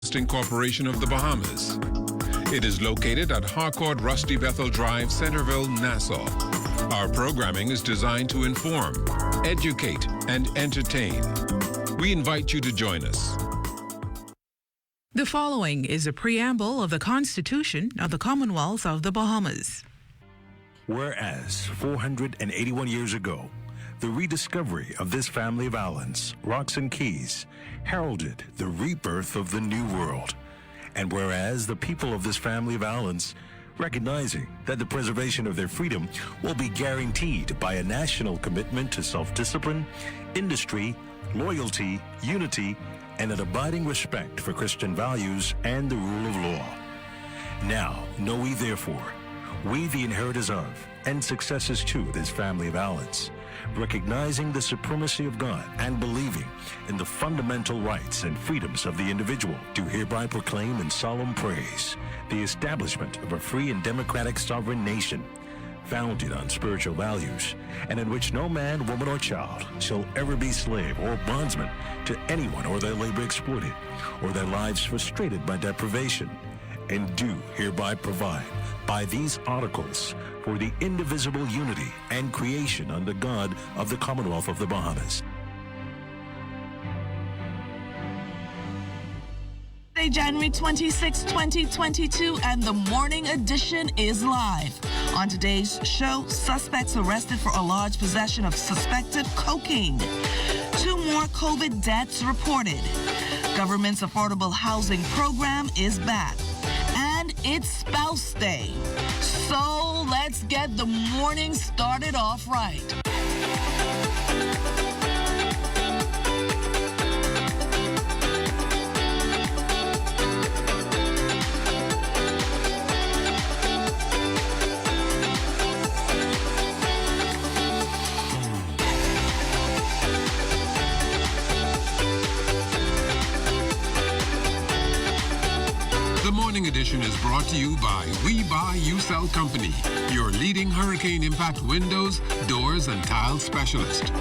Corporation of the Bahamas. It is located at Harcourt Rusty Bethel Drive, Centerville, Nassau. Our programming is designed to inform, educate, and entertain. We invite you to join us. The following is a preamble of the Constitution of the Commonwealth of the Bahamas. Whereas 481 years ago, the rediscovery of this family of islands, rocks and keys, heralded the rebirth of the New World. And whereas the people of this family of islands, recognizing that the preservation of their freedom will be guaranteed by a national commitment to self-discipline, industry, loyalty, unity, and an abiding respect for Christian values and the rule of law. Now, know we therefore, we the inheritors of and successors to this family of islands, recognizing the supremacy of God and believing in the fundamental rights and freedoms of the individual, do hereby proclaim in solemn praise the establishment of a free and democratic sovereign nation, founded on spiritual values, and in which no man, woman, or child shall ever be slave or bondsman to anyone, or their labor exploited, or their lives frustrated by deprivation, and do hereby provide by these articles for the indivisible unity and creation under God of the Commonwealth of the Bahamas. January 26, 2022, and the morning edition is live. On today's show, suspects arrested for a large possession of suspected cocaine. 2 more COVID deaths reported. Government's affordable housing program is back. And it's Spouse Day. So let's get the morning started off right. The Morning Edition is brought to you by We Buy, You Sell Company, your leading hurricane impact windows, doors, and tile specialist.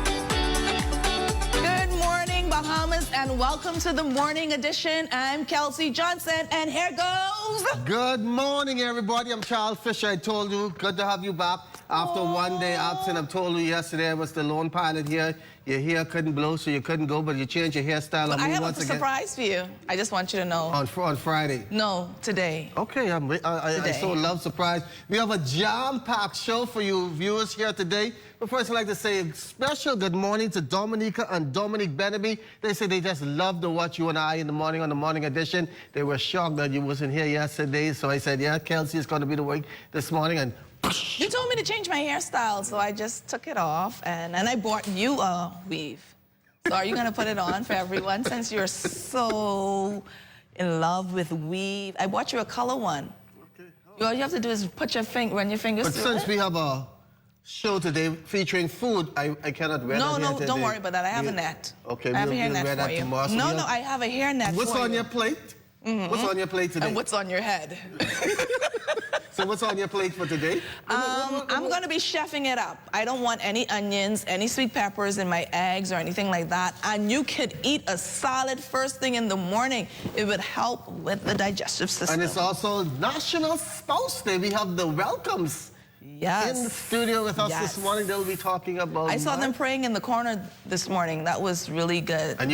Good morning, Bahamas, and welcome to the Morning Edition. I'm Kelsey Johnson, and here goes. Good morning, everybody. I'm Charles Fisher. I told you, good to have you back. After 1 day absent, I told you yesterday I was the lone pilot here. Your hair couldn't blow, so you couldn't go, but you changed your hairstyle. I have a surprise for you. I just want you to know. On Friday? No, today. Okay, I so love surprise. We have a jam-packed show for you viewers here today. But first, I'd like to say a special good morning to Dominica and Dominic Beneby. They say they just love to watch you and I in the morning on the Morning Edition. They were shocked that you wasn't here yesterday, so I said, yeah, Kelsey is going to be the work this morning, and you told me to change my hairstyle, so I just took it off, and I bought you a weave. So are you going to put it on for everyone since you're so in love with weave? I bought you a color one. Okay. All you have to do is put your run your fingers through it. But since we have a show today featuring food, I cannot wear that No, don't worry about that. I have a net. Okay, I have a hair net for you. Tomorrow, no, I have a hair net for you. What's on your plate? Mm-hmm. What's on your plate today? And what's on your head? So what's on your plate for today? I'm going to be chefing it up. I don't want any onions, any sweet peppers in my eggs or anything like that. And you could eat a salad first thing in the morning. It would help with the digestive system. And it's also National Spouse Day. We have the welcomes. Yes. In the studio with us this morning, they'll be talking about... I saw them praying in the corner this morning. That was really good. And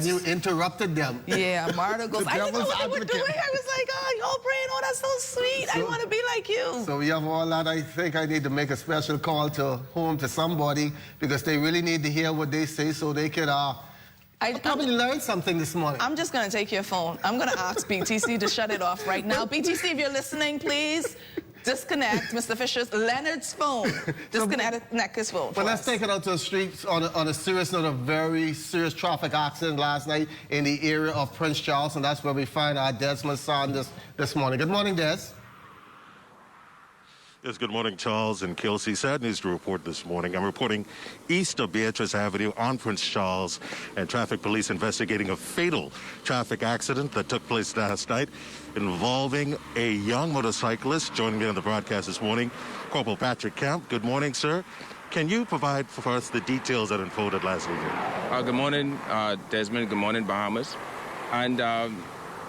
you interrupted them. Yeah, Marta goes, I didn't know what they were doing. I was like, oh, y'all praying, oh, that's so sweet. I want to be like you. So we have all that. I think I need to make a special call to somebody, because they really need to hear what they say so they could... I probably learned something this morning. I'm just going to take your phone. I'm going to ask BTC to shut it off right now. BTC, if you're listening, please... disconnect Mr. Leonard's phone. Disconnect his phone. But let's take it out to the streets on a serious note. A very serious traffic accident last night in the area of Prince Charles, and that's where we find our Desmond Saunders this morning. Good morning, Des. Yes, good morning, Charles and Kelsey. Sad news to report this morning. I'm reporting east of Beatrice Avenue on Prince Charles, and traffic police investigating a fatal traffic accident that took place last night involving a young motorcyclist. Joining me on the broadcast this morning, Corporal Patrick Camp. Good morning, sir. Can you provide for us the details that unfolded last evening? Good morning, Desmond. Good morning, Bahamas. And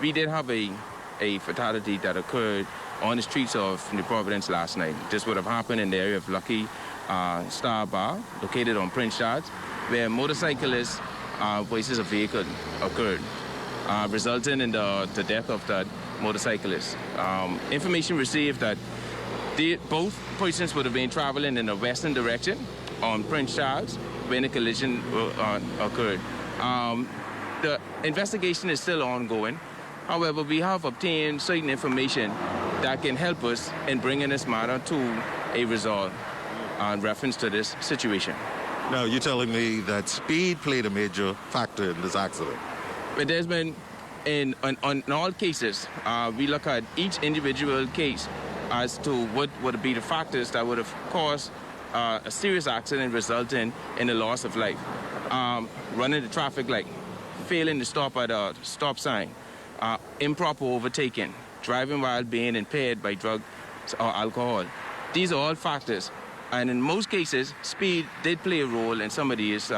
we did have a fatality that occurred on the streets of New Providence last night. This would have happened in the area of Lucky Star Bar, located on Prince Charles, where motorcyclists versus a vehicle occurred, resulting in the death of that motorcyclist. Information received that both persons would have been traveling in a western direction on Prince Charles when the collision occurred. The investigation is still ongoing. However, we have obtained certain information that can help us in bringing this matter to a result in reference to this situation. Now, you're telling me that speed played a major factor in this accident? But there's been, in all cases, we look at each individual case as to what would be the factors that would have caused a serious accident resulting in the loss of life. Running the traffic light, failing to stop at a stop sign, improper overtaking, driving while being impaired by drugs or alcohol. These are all factors, and in most cases, speed did play a role in some of these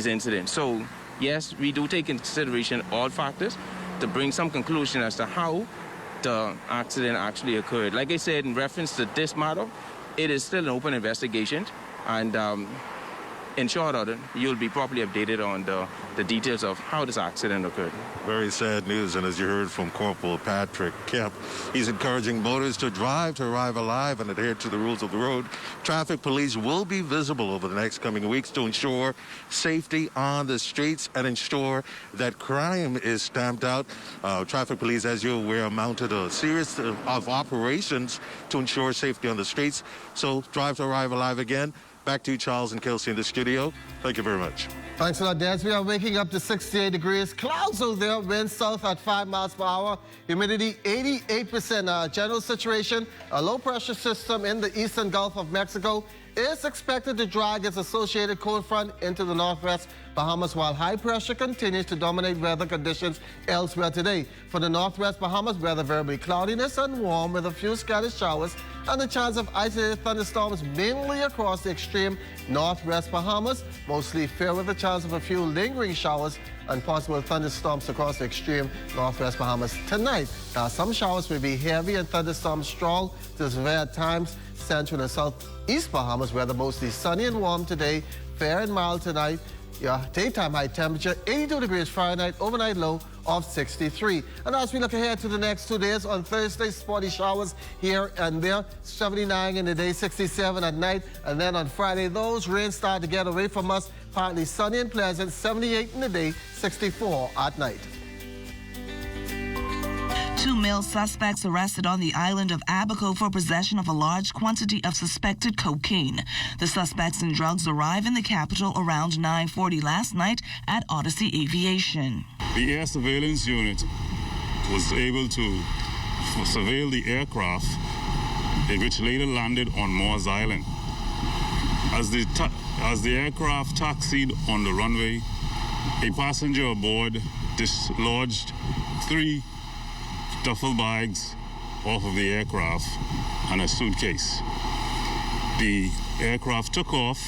incidents. So, yes, we do take into consideration all factors to bring some conclusion as to how the accident actually occurred. Like I said, in reference to this matter, it is still an open investigation, and in short order, you'll be properly updated on the details of how this accident occurred. Very sad news, and as you heard from Corporal Patrick Kemp, he's encouraging motorists to drive to arrive alive and adhere to the rules of the road. Traffic police will be visible over the next coming weeks to ensure safety on the streets and ensure that crime is stamped out. Traffic police, as you're aware, mounted a series of operations to ensure safety on the streets. So drive to arrive alive again. Back to you, Charles and Kelsey in the studio. Thank you very much. Thanks a lot, Des. We are waking up to 68 degrees. Clouds out there, wind south at 5 miles per hour. Humidity 88%. General situation, a low-pressure system in the eastern Gulf of Mexico is expected to drag its associated cold front into the northwest Bahamas, while high pressure continues to dominate weather conditions elsewhere today. For the northwest Bahamas, weather variably cloudiness and warm with a few scattered showers and the chance of isolated thunderstorms mainly across the extreme northwest Bahamas. Mostly fair with a chance of a few lingering showers and possible thunderstorms across the extreme northwest Bahamas tonight. Now, some showers may be heavy and thunderstorms strong to severe at times. Central and southeast Bahamas, weather mostly sunny and warm today, fair and mild tonight. Your daytime high temperature 82 degrees Fahrenheit, overnight low of 63. And as we look ahead to the next 2 days, on Thursday, spotty showers here and there, 79 in the day, 67 at night. And then on Friday, those rains start to get away from us, partly sunny and pleasant, 78 in the day, 64 at night. 2 male suspects arrested on the island of Abaco for possession of a large quantity of suspected cocaine. The suspects and drugs arrived in the capital around 9:40 last night at Odyssey Aviation. The air surveillance unit was able to surveil the aircraft, which later landed on Moores Island. As the aircraft taxied on the runway, a passenger aboard dislodged 3 duffel bags off of the aircraft and a suitcase. The aircraft took off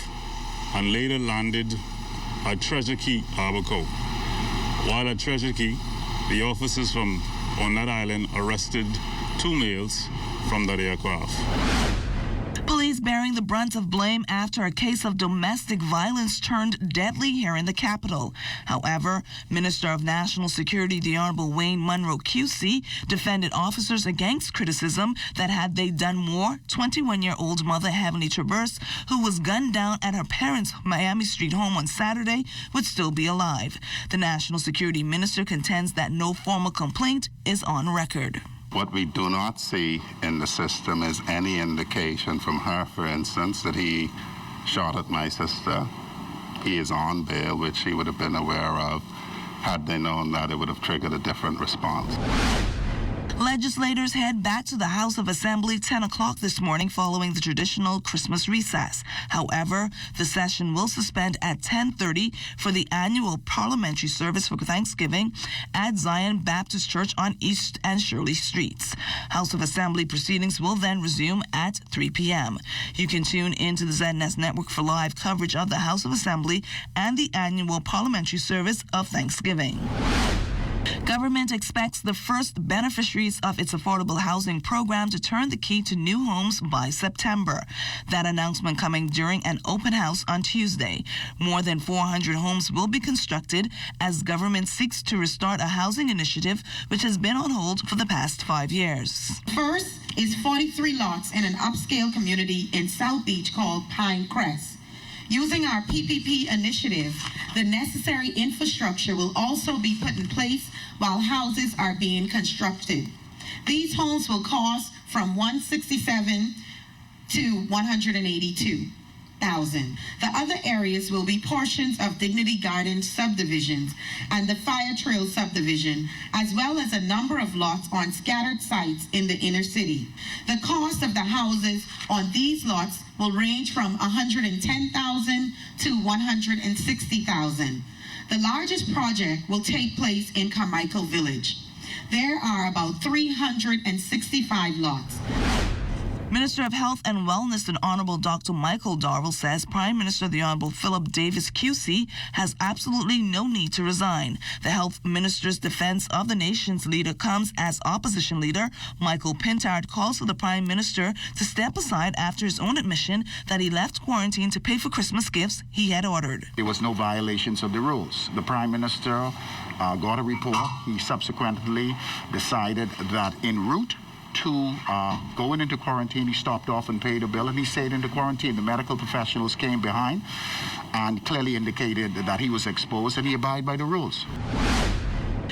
and later landed at Treasure Key, Abaco. While at Treasure Key, the officers on that island arrested 2 males from that aircraft. Police bearing the brunt of blame after a case of domestic violence turned deadly here in the capital. However, Minister of National Security, the Honorable Wayne Munro QC, defended officers against criticism that had they done more, 21-year-old mother Heavenly Traverse, who was gunned down at her parents' Miami Street home on Saturday, would still be alive. The National Security Minister contends that no formal complaint is on record. What we do not see in the system is any indication from her, for instance, that he shot at my sister. He is on bail, which she would have been aware of. Had they known that, it would have triggered a different response. Legislators head back to the House of Assembly 10 o'clock this morning following the traditional Christmas recess. However, the session will suspend at 10:30 for the annual Parliamentary service for Thanksgiving at Zion Baptist Church on East and Shirley Streets. House of Assembly proceedings will then resume at 3 p.m. You can tune into the ZNS Network for live coverage of the House of Assembly and the annual Parliamentary service of Thanksgiving. Government expects the first beneficiaries of its affordable housing program to turn the key to new homes by September. That announcement coming during an open house on Tuesday. More than 400 homes will be constructed as government seeks to restart a housing initiative which has been on hold for the past 5 years. First is 43 lots in an upscale community in South Beach called Pine Crest. Using our PPP initiative, the necessary infrastructure will also be put in place while houses are being constructed. These homes will cost from $167,000 to $182,000. The other areas will be portions of Dignity Garden subdivisions and the Fire Trail subdivision, as well as a number of lots on scattered sites in the inner city. The cost of the houses on these lots will range from $110,000 to $160,000. The largest project will take place in Carmichael Village. There are about 365 lots. Minister of Health and Wellness, the Honorable Dr. Michael Darwell, says Prime Minister the Honorable Philip Davis QC has absolutely no need to resign. The Health Minister's defense of the nation's leader comes as opposition leader Michael Pintard calls for the Prime Minister to step aside after his own admission that he left quarantine to pay for Christmas gifts he had ordered. There was no violations of the rules. The Prime Minister got a report. He subsequently decided that en route to going into quarantine, he stopped off and paid a bill, and he stayed into quarantine. The medical professionals came behind and clearly indicated that he was exposed, and he abided by the rules.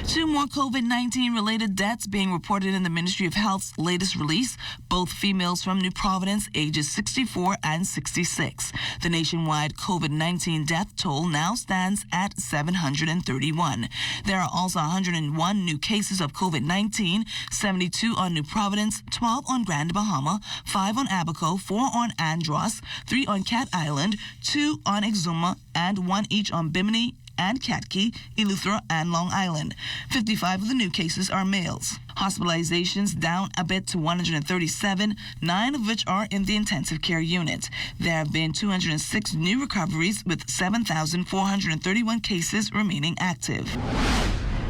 2 more COVID-19 related deaths being reported in the Ministry of Health's latest release, both females from New Providence, ages 64 and 66. The nationwide COVID-19 death toll now stands at 731. There are also 101 new cases of COVID-19, 72 on New Providence, 12 on Grand Bahama, 5 on Abaco, 4 on Andros, 3 on Cat Island, 2 on Exuma, and 1 each on Bimini and Catkey, Eleuthera, and Long Island. 55 of the new cases are males. Hospitalizations down a bit to 137, 9 of which are in the intensive care unit. There have been 206 new recoveries with 7,431 cases remaining active.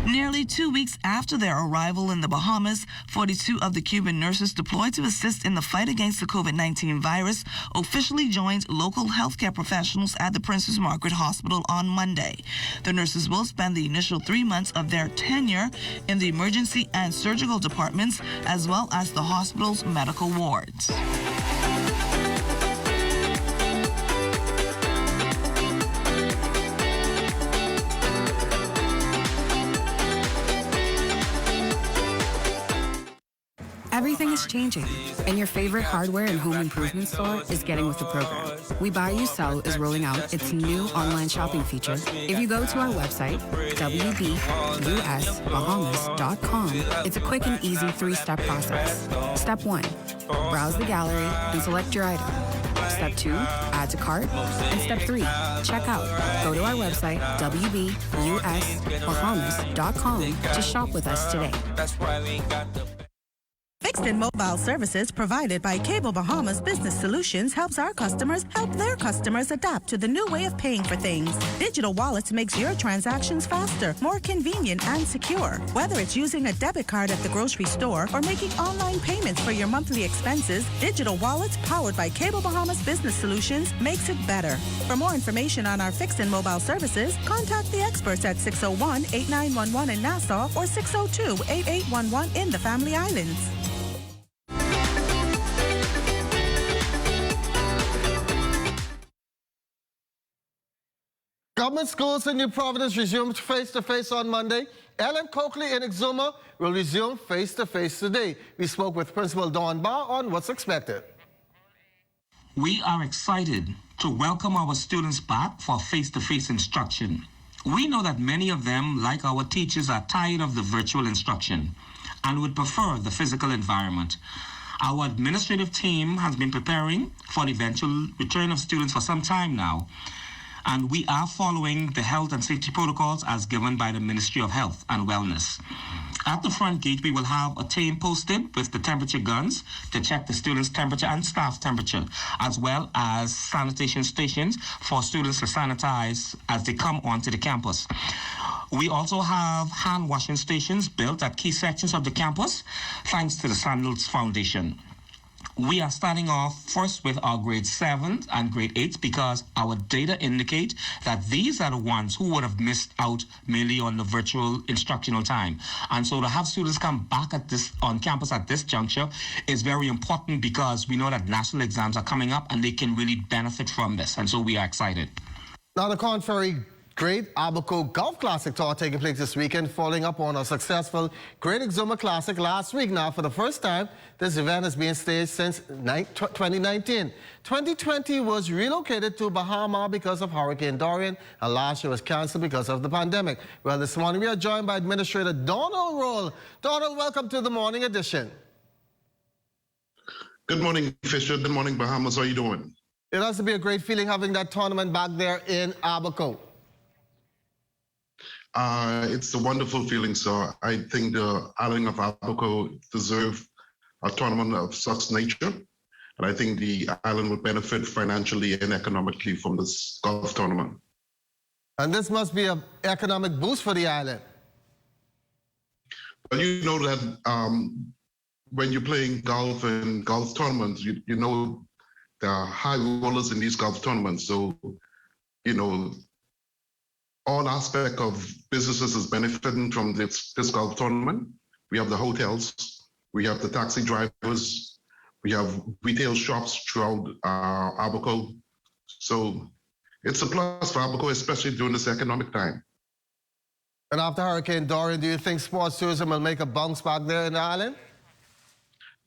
Nearly 2 weeks after their arrival in the Bahamas, 42 of the Cuban nurses deployed to assist in the fight against the COVID-19 virus officially joined local healthcare professionals at the Princess Margaret Hospital on Monday. The nurses will spend the initial 3 months of their tenure in the emergency and surgical departments, as well as the hospital's medical wards. Everything is changing, and your favorite hardware and home improvement store is getting with the program. We Buy You Sell is rolling out its new online shopping feature. If you go to our website, wbusbahamas.com, it's a quick and easy 3-step process. Step 1, browse the gallery and select your item. Step 2, add to cart. And Step 3, check out. Go to our website, wbusbahamas.com, to shop with us today. Fixed and mobile services provided by Cable Bahamas Business Solutions helps our customers help their customers adapt to the new way of paying for things. Digital Wallets makes your transactions faster, more convenient, and secure. Whether it's using a debit card at the grocery store or making online payments for your monthly expenses, Digital Wallets powered by Cable Bahamas Business Solutions makes it better. For more information on our fixed and mobile services, contact the experts at 601-8911 in Nassau or 602-8811 in the Family Islands. Government schools in New Providence resumed face-to-face on Monday. Ellen Coakley in Exuma will resume face-to-face today. We spoke with Principal Dawn Barr on what's expected. We are excited to welcome our students back for face-to-face instruction. We know that many of them, like our teachers, are tired of the virtual instruction and would prefer the physical environment. Our administrative team has been preparing for the eventual return of students for some time now, and we are following the health and safety protocols as given by the Ministry of Health and Wellness. At the front gate, we will have a team posted with the temperature guns to check the students' temperature and staff temperature, as well as sanitation stations for students to sanitize as they come onto the campus. We also have hand washing stations built at key sections of the campus, thanks to the Sandals Foundation. We are starting off first with our grade 7s and grade 8s because our data indicate that these are the ones who would have missed out mainly on the virtual instructional time. And so to have students come back on campus at this juncture is very important because we know that national exams are coming up and they can really benefit from this. And so we are excited. Now, the conference Great Abaco Golf Classic Tour taking place this weekend, following up on a successful Great Exuma Classic last week. Now, for the first time, this event has been staged since 2019. 2020 was relocated to Bahama because of Hurricane Dorian, and last year was canceled because of the pandemic. Well, this morning we are joined by Administrator Donald Roll. Donald, welcome to the morning edition. Good morning, Fisher. Good morning, Bahamas. How are you doing? It has to be a great feeling having that tournament back there in Abaco. It's a wonderful feeling, sir. I think the island of Abaco deserves a tournament of such nature. And I think the island would benefit financially and economically from this golf tournament. And this must be an economic boost for the island. Well, you know that when you're playing golf and golf tournaments, you know there are high rollers in these golf tournaments. So, you know, all aspect of businesses is benefiting from this golf tournament. We have the hotels, we have the taxi drivers, we have retail shops throughout Abaco. So it's a plus for Abaco, especially during this economic time. And after Hurricane Dorian, do you think sports tourism will make a bounce back there in the island?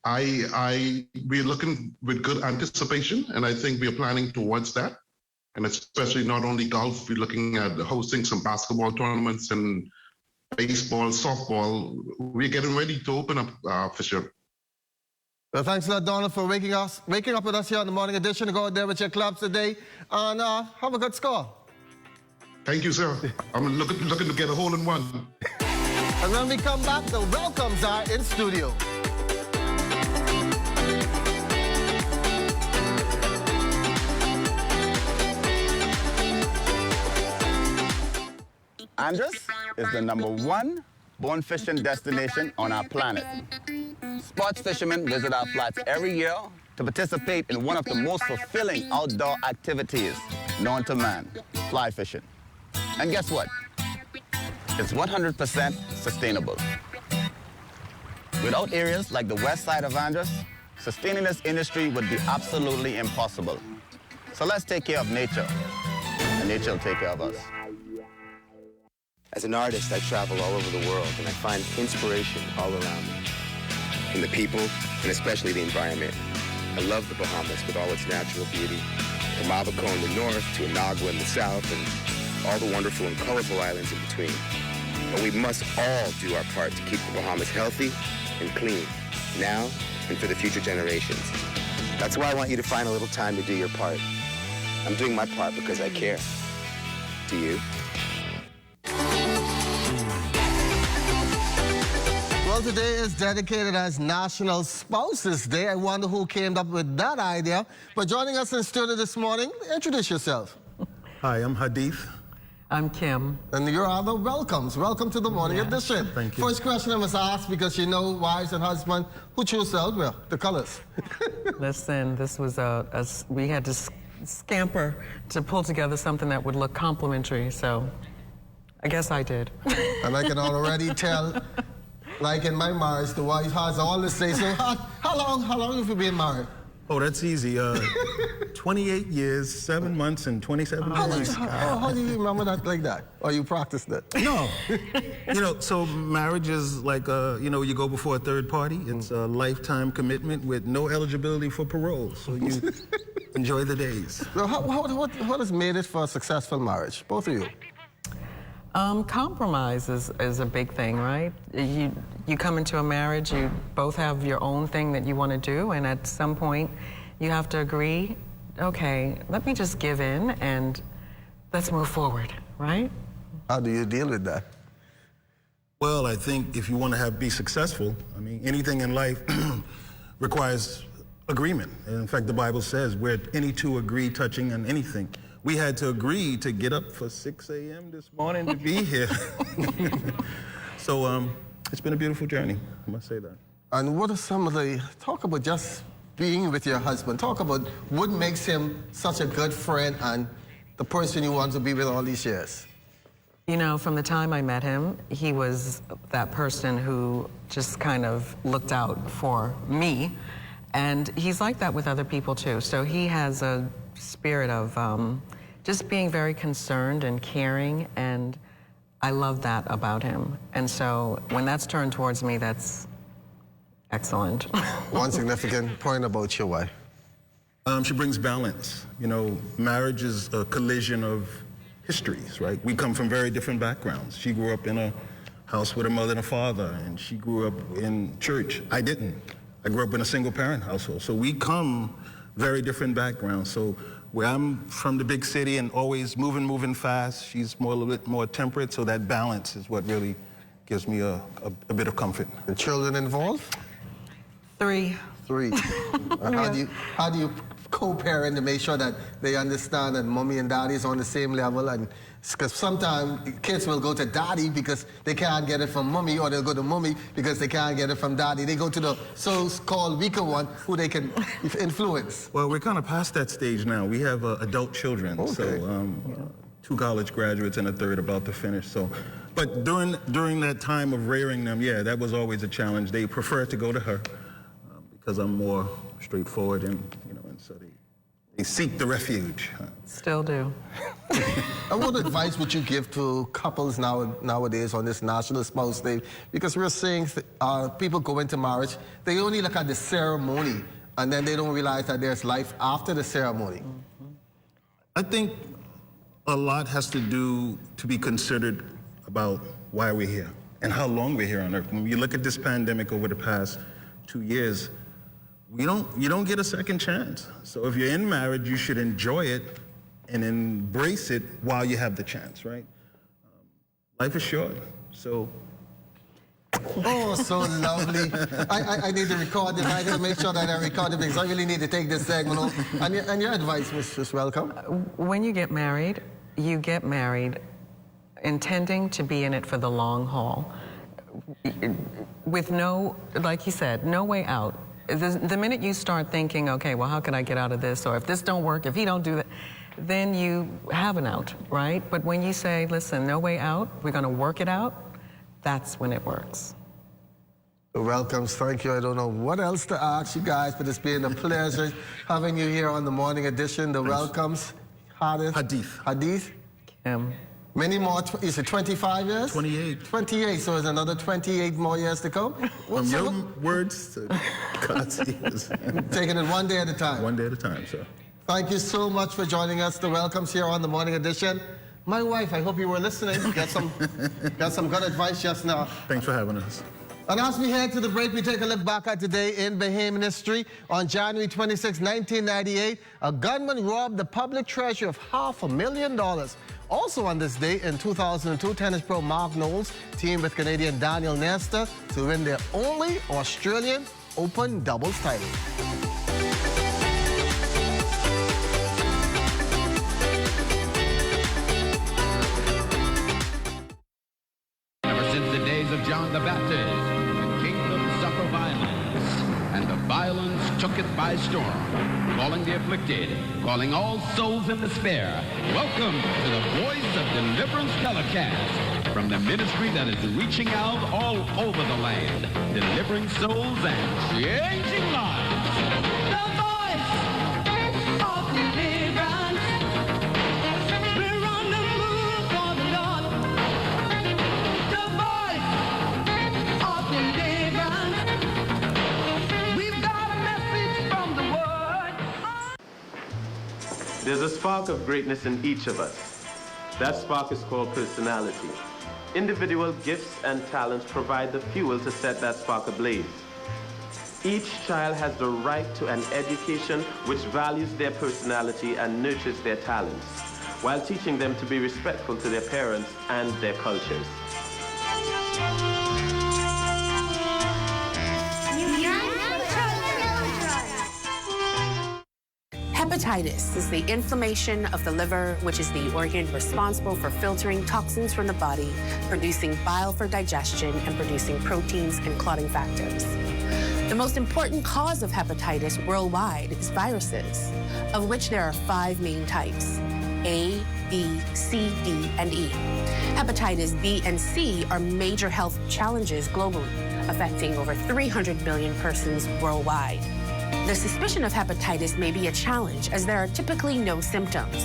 We're looking with good anticipation, and I think we're planning towards that. And especially not only golf, we're looking at hosting some basketball tournaments and baseball, softball. We're getting ready to open up, Fisher. Well, thanks a lot, Donald, for waking up with us here on the morning edition. Go out there with your clubs today and have a good score. Thank you, sir. I'm looking to get a hole-in-one. And when we come back, the welcomes are in studio. Andros is the #1 bone fishing destination on our planet. Sports fishermen visit our flats every year to participate in one of the most fulfilling outdoor activities known to man, fly fishing. And guess what? It's 100% sustainable. Without areas like the west side of Andros, sustaining this industry would be absolutely impossible. So let's take care of nature, and nature will take care of us. As an artist, I travel all over the world, and I find inspiration all around me, in the people, and especially the environment. I love the Bahamas with all its natural beauty, from Abaco in the north to Inagua in the south, and all the wonderful and colorful islands in between. But we must all do our part to keep the Bahamas healthy and clean, now and for the future generations. That's why I want you to find a little time to do your part. I'm doing my part because I care. Do you? Well, today is dedicated as National Spouses Day. I wonder who came up with that idea. But joining us in the studio this morning, introduce yourself. Hi, I'm Hadith. I'm Kim. And you're all the welcomes. Welcome to the morning edition. Thank you. First question I must ask, because you know wives and husbands, who chose the outwear, the colors? Listen, this was we had to scamper to pull together something that would look complimentary, so I guess I did. And I can already tell, like in my marriage, the wife has all to say. So how long have you been married? Oh, that's easy. 28 years, 7 months, and 27 days. How do you remember that like that? Or you practiced it? No. You know, so marriage is like, you know, you go before a third party. It's a lifetime commitment with no eligibility for parole. So you enjoy the days. Well, what has made it for a successful marriage, both of you? Compromise is a big thing, right? You come into a marriage, you both have your own thing that you want to do, and at some point you have to agree, okay, let me just give in and let's move forward, right? How do you deal with that? Well, I think if you want to be successful, I mean, anything in life requires agreement. And in fact, the Bible says where any two agree touching on anything we had to agree to get up for 6 a.m. this morning to be here. So it's been a beautiful journey, I must say that. And what are some of the, talk about just being with your husband. Talk about what makes him such a good friend and the person you want to be with all these years. You know, from the time I met him, he was that person who just kind of looked out for me. And he's like that with other people too. So he has a spirit of just being very concerned and caring, and I love that about him. And so when that's turned towards me, that's excellent. One significant point about your wife. She brings balance. You know, marriage is a collision of histories, right? We come from very different backgrounds. She grew up in a house with a mother and a father, and she grew up in church. I didn't. I grew up in a single-parent household. So we come very different backgrounds. So where I'm from the big city and always moving fast, she's a little bit more temperate. So that balance is what really gives me a bit of comfort. The children involved? 3. 3. How do you co-parent to make sure that they understand that mommy and daddy is on the same level? And because sometimes kids will go to daddy because they can't get it from mommy, or they'll go to mommy because they can't get it from daddy. They go to the so-called weaker one who they can influence. Well, we're kind of past that stage now. We have adult children, okay. So 2 college graduates and a third about to finish. So, but during that time of rearing them, yeah, that was always a challenge. They prefer to go to her because I'm more straightforward, and so they seek the refuge. Still do. And what advice would you give to couples nowadays on this National Spouse Day? Because we're seeing people go into marriage, they only look at the ceremony, and then they don't realize that there's life after the ceremony. I think a lot has to do to be considered about why we're here and how long we're here on Earth. When you look at this pandemic over the past 2 years, you don't get a second chance. So if you're in marriage, you should enjoy it and embrace it while you have the chance, right? Life is short, so. Oh, so lovely. I need to record this. I need to make sure that I record it because I really need to take this segment off. And your advice, Mrs. Welcome? When you get married intending to be in it for the long haul, with no, like you said, no way out. The minute you start thinking, okay, well, how can I get out of this? Or if this don't work, if he don't do that, then you have an out, right? But when you say, listen, no way out, we're going to work it out, that's when it works. The welcomes, thank you. I don't know what else to ask you guys, but it's been a pleasure having you here on the morning edition. The welcomes, Hadith. Kim. Many more, is it 25 years? 28. 28, so it's another 28 more years to come? From your words to God's ears. Taking it one day at a time. One day at a time, sir. Thank you so much for joining us. The welcomes here on the morning edition. My wife, I hope you were listening. Got some good advice just now. Thanks for having us. And as we head to the break, we take a look back at today in Bahamian history. On January 26, 1998, a gunman robbed the public treasury of $500,000. Also on this day in 2002, tennis pro Mark Knowles teamed with Canadian Daniel Nestor to win their only Australian Open doubles title. Ever since the days of John the Baptist, the kingdom suffered violence, and the violence took it by storm, calling the afflicted, calling all souls in despair. Welcome to the Voice of Deliverance telecast from the ministry that is reaching out all over the land, delivering souls and changing lives. The Voice of Deliverance. We're on the move for the Lord. The Voice of Deliverance. We've got a message from the Word. There's a spark of greatness in each of us. That spark is called personality. Individual gifts and talents provide the fuel to set that spark ablaze. Each child has the right to an education which values their personality and nurtures their talents, while teaching them to be respectful to their parents and their cultures. Hepatitis is the inflammation of the liver, which is the organ responsible for filtering toxins from the body, producing bile for digestion, and producing proteins and clotting factors. The most important cause of hepatitis worldwide is viruses, of which there are 5 main types: A, B, C, D, and E. Hepatitis B and C are major health challenges globally, affecting over 300 million persons worldwide. The suspicion of hepatitis may be a challenge, as there are typically no symptoms.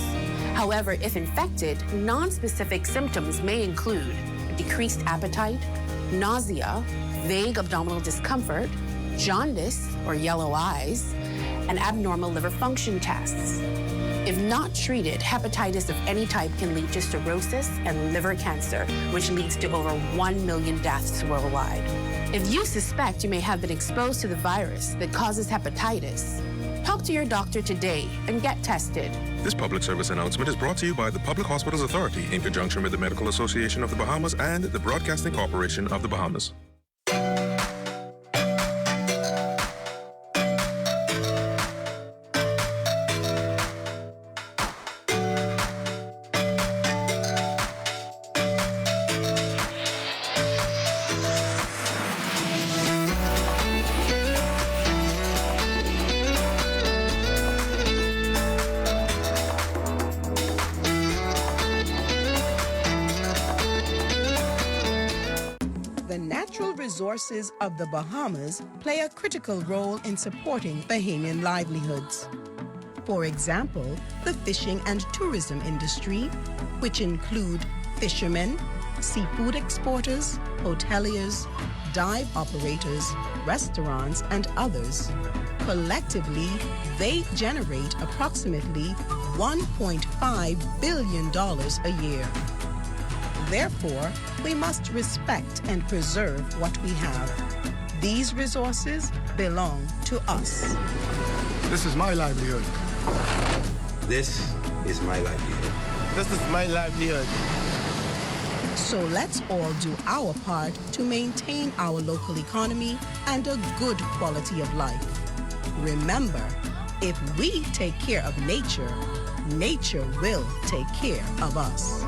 However, if infected, non-specific symptoms may include decreased appetite, nausea, vague abdominal discomfort, jaundice or yellow eyes, and abnormal liver function tests. If not treated, hepatitis of any type can lead to cirrhosis and liver cancer, which leads to over 1 million deaths worldwide. If you suspect you may have been exposed to the virus that causes hepatitis, talk to your doctor today and get tested. This public service announcement is brought to you by the Public Hospitals Authority in conjunction with the Medical Association of the Bahamas and the Broadcasting Corporation of the Bahamas. Resources of the Bahamas play a critical role in supporting Bahamian livelihoods. For example, the fishing and tourism industry, which include fishermen, seafood exporters, hoteliers, dive operators, restaurants, and others. Collectively, they generate approximately $1.5 billion a year. Therefore, we must respect and preserve what we have. These resources belong to us. This is my livelihood. This is my livelihood. This is my livelihood. So let's all do our part to maintain our local economy and a good quality of life. Remember, if we take care of nature, nature will take care of us.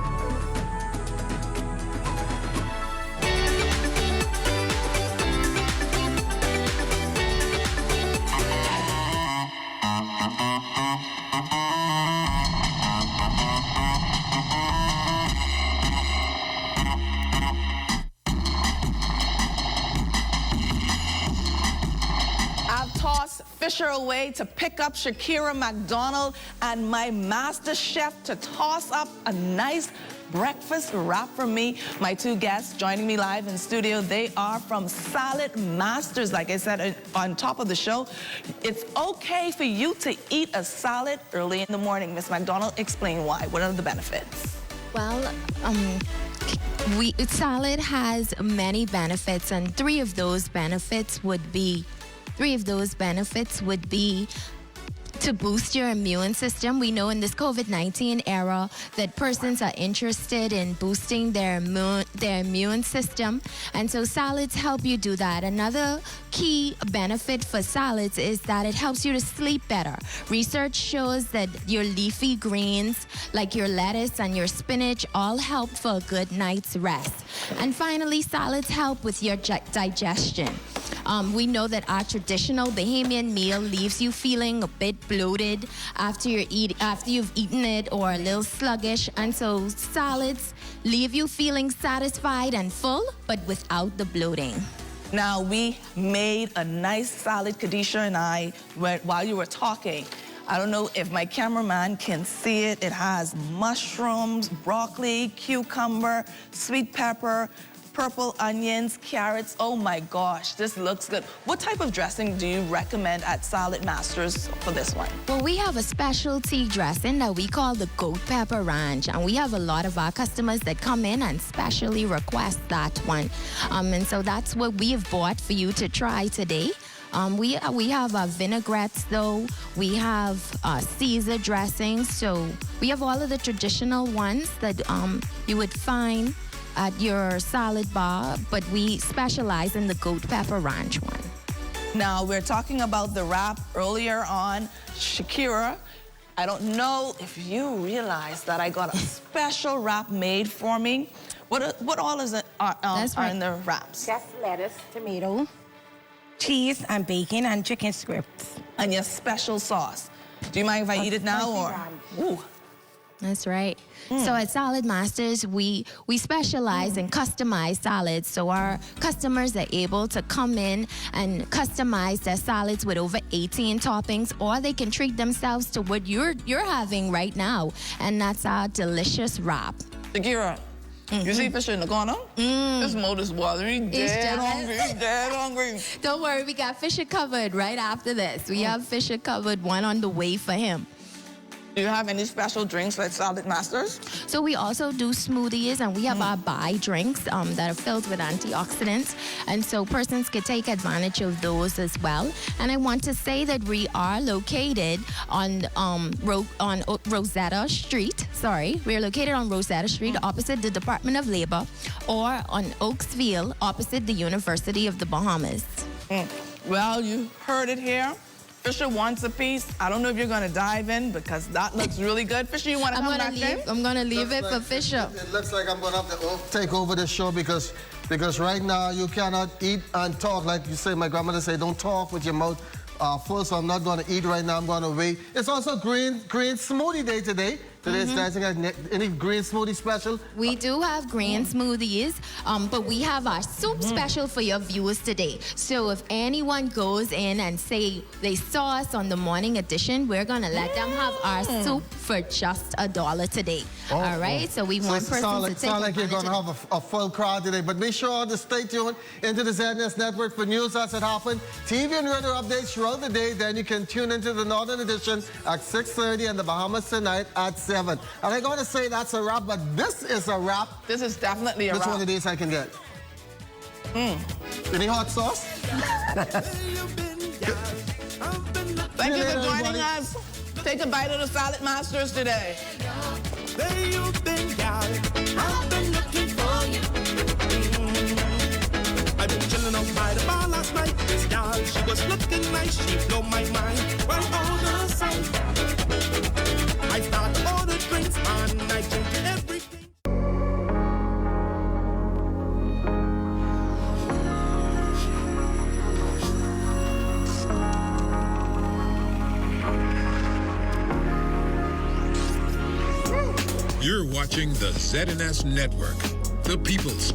Fisher away to pick up Shakira McDonald and my master chef to toss up a nice breakfast wrap for me. My 2 guests joining me live in studio, they are from Salad Masters. Like I said on top of the show, it's okay for you to eat a salad early in the morning. Miss McDonald, explain why. What are the benefits? Well, salad has many benefits, and three of those benefits would be to boost your immune system. We know in this COVID-19 era that persons are interested in boosting their immune system, and so salads help you do that. Another key benefit for salads is that it helps you to sleep better. Research shows that your leafy greens, like your lettuce and your spinach, all help for a good night's rest. And finally, salads help with your digestion. We know that our traditional Bahamian meal leaves you feeling a bit bloated after you've eaten it, or a little sluggish, and so salads leave you feeling satisfied and full, but without the bloating. Now, we made a nice salad, Khadisha and I, while you were talking. I don't know if my cameraman can see it. It has mushrooms, broccoli, cucumber, sweet pepper, purple onions, carrots. Oh my gosh, this looks good. What type of dressing do you recommend at Salad Masters for this one? Well, we have a specialty dressing that we call the goat pepper ranch, and we have a lot of our customers that come in and specially request that one. And so that's what we have bought for you to try today. We have vinaigrettes, though. We have Caesar dressings. So we have all of the traditional ones that you would find at your salad bar, but we specialize in the goat pepper ranch one. Now, we're talking about the wrap earlier on. Shakira, I don't know if you realize that I got a special wrap made for me. What all is it are in the wraps? Just lettuce, tomato, cheese, and bacon, and chicken strips. And your special sauce. Do you mind if I eat it now, or? Ooh. That's right. So at Salad Masters, we specialize in customized salads. So our customers are able to come in and customize their salads with over 18 toppings, or they can treat themselves to what you're having right now, and that's our delicious wrap. Shakira, you see fish in the corner? This mouth is watering. Dead hungry. Don't worry, we got Fisher covered right after this. We have Fisher covered, one on the way for him. Do you have any special drinks like Salad Masters? So we also do smoothies, and we have our buy drinks that are filled with antioxidants, and so persons can take advantage of those as well. And I want to say that we are located on Rosetta Street. Sorry, we're located on Rosetta Street, opposite the Department of Labor, or on Oaksville, opposite the University of the Bahamas. Well, you heard it here. Fisher wants a piece. I don't know if you're going to dive in because that looks really good. Fisher, you want to come back in? I'm going to leave it for Fisher. It looks like I'm going to have to take over the show because right now you cannot eat and talk. Like you say, my grandmother say, don't talk with your mouth full, so I'm not going to eat right now. I'm going to wait. It's also green smoothie day today. Today's dancing. Any green smoothie special? We do have green smoothies, but we have our soup special for your viewers today. So if anyone goes in and say they saw us on the morning edition, we're going to let them have our soup for just $1 today. All right? So we want persons to take sound like you're going to have a full crowd today. But be sure to stay tuned into the ZNS Network for news as it happens, TV and radio updates throughout the day. Then you can tune into the Northern Edition at 6:30 and the Bahamas tonight at 7. And I'm going to say that's a wrap, but this is a wrap. This is definitely a wrap. Which one of these I can get? Any hot sauce? Thank you for joining us. Take a bite of the Salad Masters today. Where you been, gal? I've been looking for you. I've been chilling out by the bar last night. This gal, she was looking nice. She blew my mind. Right on the side. I start to order drinks and I drink everything. You're watching the ZNS Network, the People's